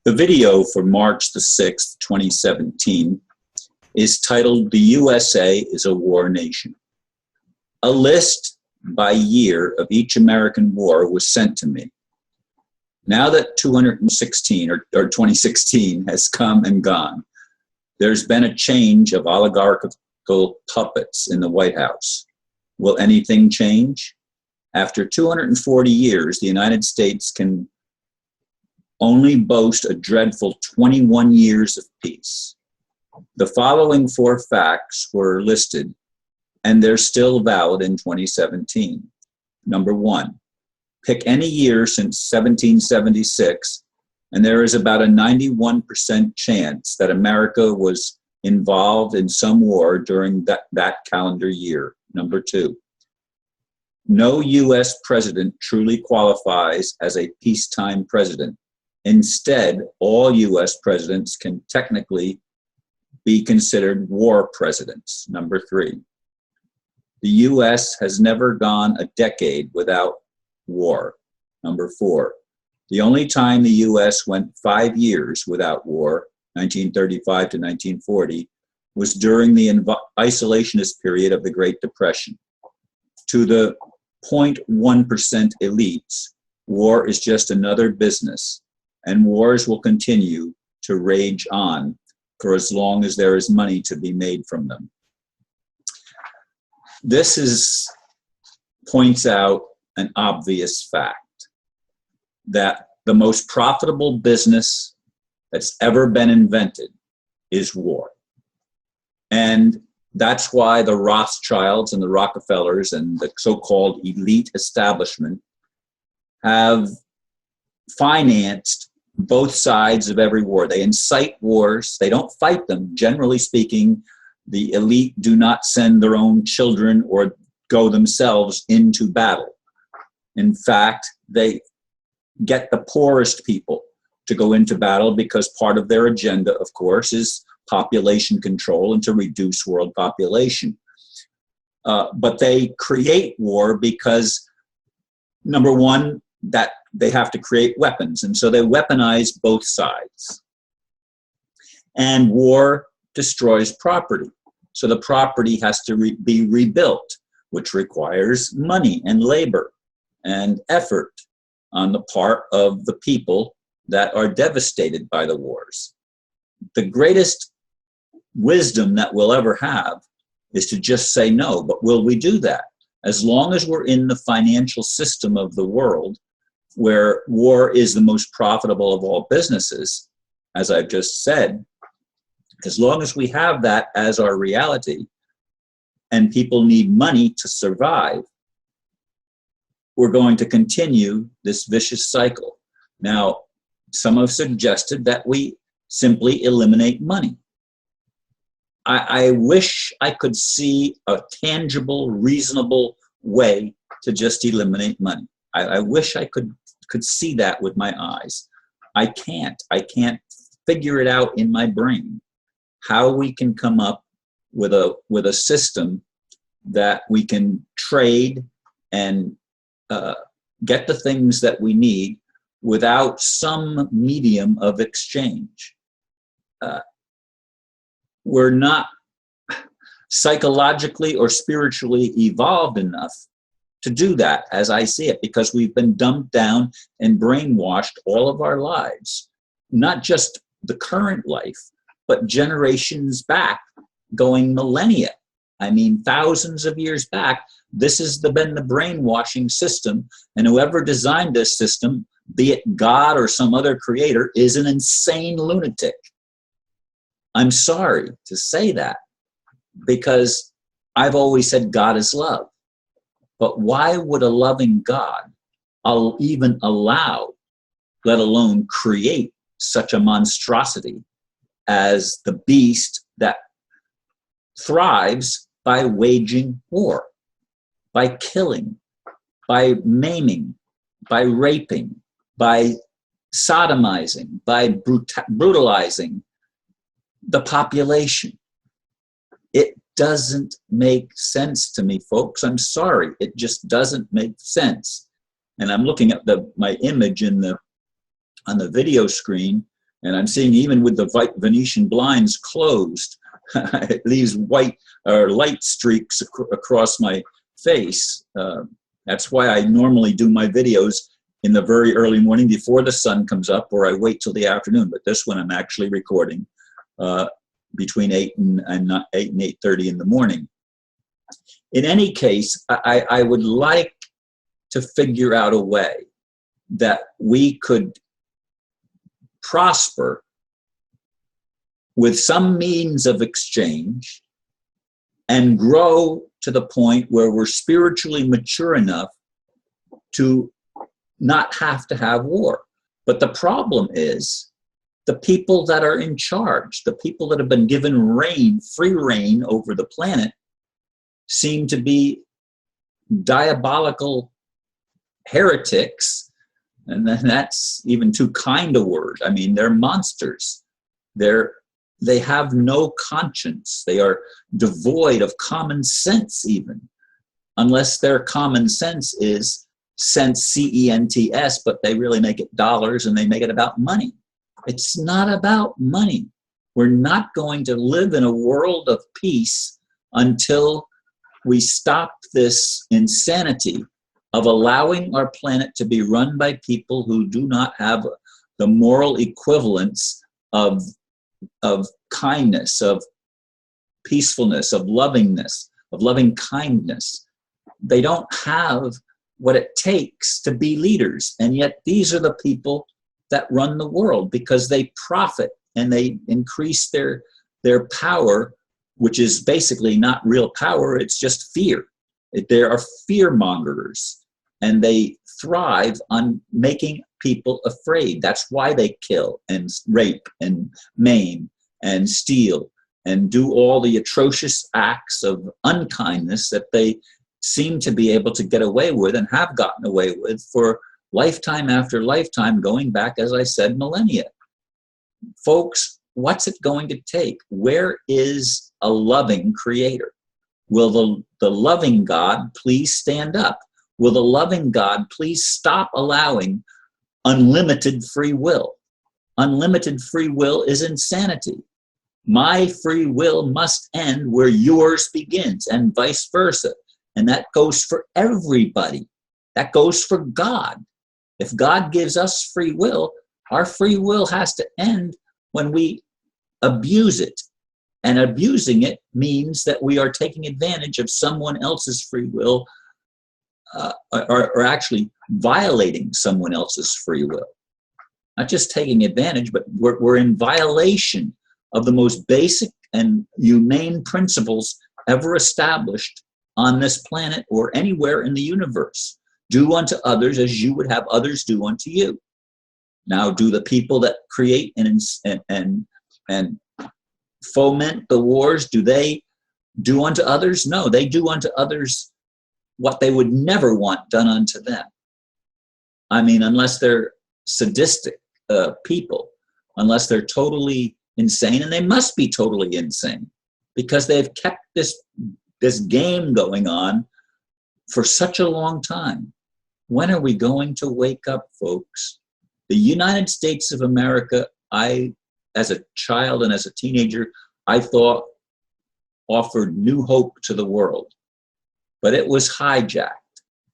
The video for March the 6th, 2017 is titled "The USA is a War Nation." A list by year of each American war was sent to me. Now that 2016 has come and gone, there's been a change of oligarchical puppets in the White House. Will anything change? After 240 years, the United States can only boast a dreadful 21 years of peace. The following 4 facts were listed, and they're still valid in 2017. Number 1, pick any year since 1776, and there is about a 91% chance that America was involved in some war during that calendar year. Number 2, no U.S. president truly qualifies as a peacetime president. Instead, all U.S. presidents can technically be considered war presidents. Number 3, the U.S. has never gone a decade without war. Number 4, the only time the U.S. went 5 years without war, 1935 to 1940, was during the isolationist period of the Great Depression. To the 0.1% elites, war is just another business, and wars will continue to rage on for as long as there is money to be made from them. This points out an obvious fact, that the most profitable business that's ever been invented is war. And that's why the Rothschilds and the Rockefellers and the so-called elite establishment have financed both sides of every war. They incite wars. They don't fight them. Generally speaking, the elite do not send their own children or go themselves into battle. In fact, they get the poorest people to go into battle because part of their agenda, of course, is population control and to reduce world population. But they create war because, number one, that they have to create weapons, and so they weaponize both sides. And war destroys property, so the property has to be rebuilt, which requires money and labor and effort on the part of the people that are devastated by the wars. The greatest wisdom that we'll ever have is to just say no, but will we do that? As long as we're in the financial system of the world, where war is the most profitable of all businesses, as I've just said, as long as we have that as our reality and people need money to survive, we're going to continue this vicious cycle. Now, some have suggested that we simply eliminate money. I wish I could see a tangible, reasonable way to just eliminate money. I wish I could see that with my eyes. I can't figure it out in my brain how we can come up with a system that we can trade and get the things that we need without some medium of exchange. We're not psychologically or spiritually evolved enough to do that, as I see it, because we've been dumbed down and brainwashed all of our lives, not just the current life, but generations back, going millennia. I mean, thousands of years back, this has been the brainwashing system, and whoever designed this system, be it God or some other creator, is an insane lunatic. I'm sorry to say that, because I've always said God is love. But why would a loving God even allow, let alone create, such a monstrosity as the beast that thrives by waging war, by killing, by maiming, by raping, by sodomizing, by brutalizing the population? It doesn't make sense to me, folks. I'm sorry. It just doesn't make sense. And I'm looking at my image on the video screen, And I'm seeing even with the Venetian blinds closed, it leaves white or light streaks across my face. That's why I normally do my videos in the very early morning before the sun comes up, or I wait till the afternoon. But this one I'm actually recording between 8 and 8:30 in the morning. In any case, I would like to figure out a way that we could prosper with some means of exchange and grow to the point where we're spiritually mature enough to not have to have war. But the problem is the people that are in charge, the people that have been given reign, free reign over the planet, seem to be diabolical heretics. And then that's even too kind a word. I mean, they're monsters. They have no conscience. They are devoid of common sense even, unless their common sense is sense, C-E-N-T-S, but they really make it dollars and they make it about money. It's not about money. We're not going to live in a world of peace until we stop this insanity of allowing our planet to be run by people who do not have the moral equivalence of kindness, of peacefulness, of lovingness, of loving kindness. They don't have what it takes to be leaders. And yet these are the people that run the world because they profit and they increase their power, which is basically not real power, it's just fear. They are fear mongers and they thrive on making people afraid. That's why they kill and rape and maim and steal and do all the atrocious acts of unkindness that they seem to be able to get away with and have gotten away with for lifetime after lifetime, going back, as I said, millennia. Folks, what's it going to take? Where is a loving creator? Will the loving God please stand up? Will the loving God please stop allowing unlimited free will? Unlimited free will is insanity. My free will must end where yours begins, and vice versa. And that goes for everybody. That goes for God. If God gives us free will, our free will has to end when we abuse it. And abusing it means that we are taking advantage of someone else's free will, or actually violating someone else's free will. Not just taking advantage, but we're in violation of the most basic and humane principles ever established on this planet or anywhere in the universe. Do unto others as you would have others do unto you. Now, do the people that create and foment the wars, do they do unto others? No, they do unto others what they would never want done unto them. I mean, unless they're sadistic people, unless they're totally insane, and they must be totally insane because they've kept this game going on for such a long time. When are we going to wake up, folks? The United States of America, as a child and as a teenager, I thought offered new hope to the world, but it was hijacked.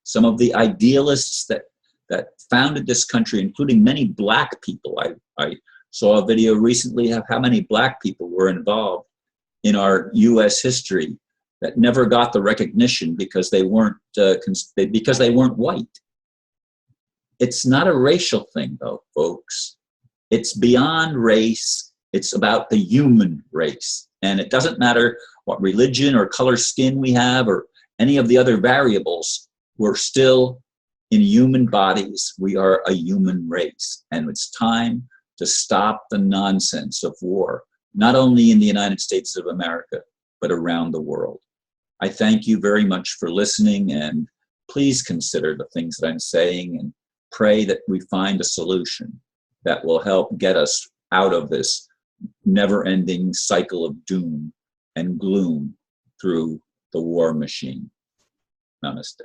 Some of the idealists that founded this country, including many black people, I saw a video recently of how many black people were involved in our U.S. history that never got the recognition because they weren't white. It's not a racial thing, though, folks. It's beyond race. It's about the human race. And it doesn't matter what religion or color skin we have or any of the other variables. We're still in human bodies. We are a human race. And it's time to stop the nonsense of war, not only in the United States of America, but around the world. I thank you very much for listening, and please consider the things that I'm saying and pray that we find a solution that will help get us out of this never-ending cycle of doom and gloom through the war machine. Namaste.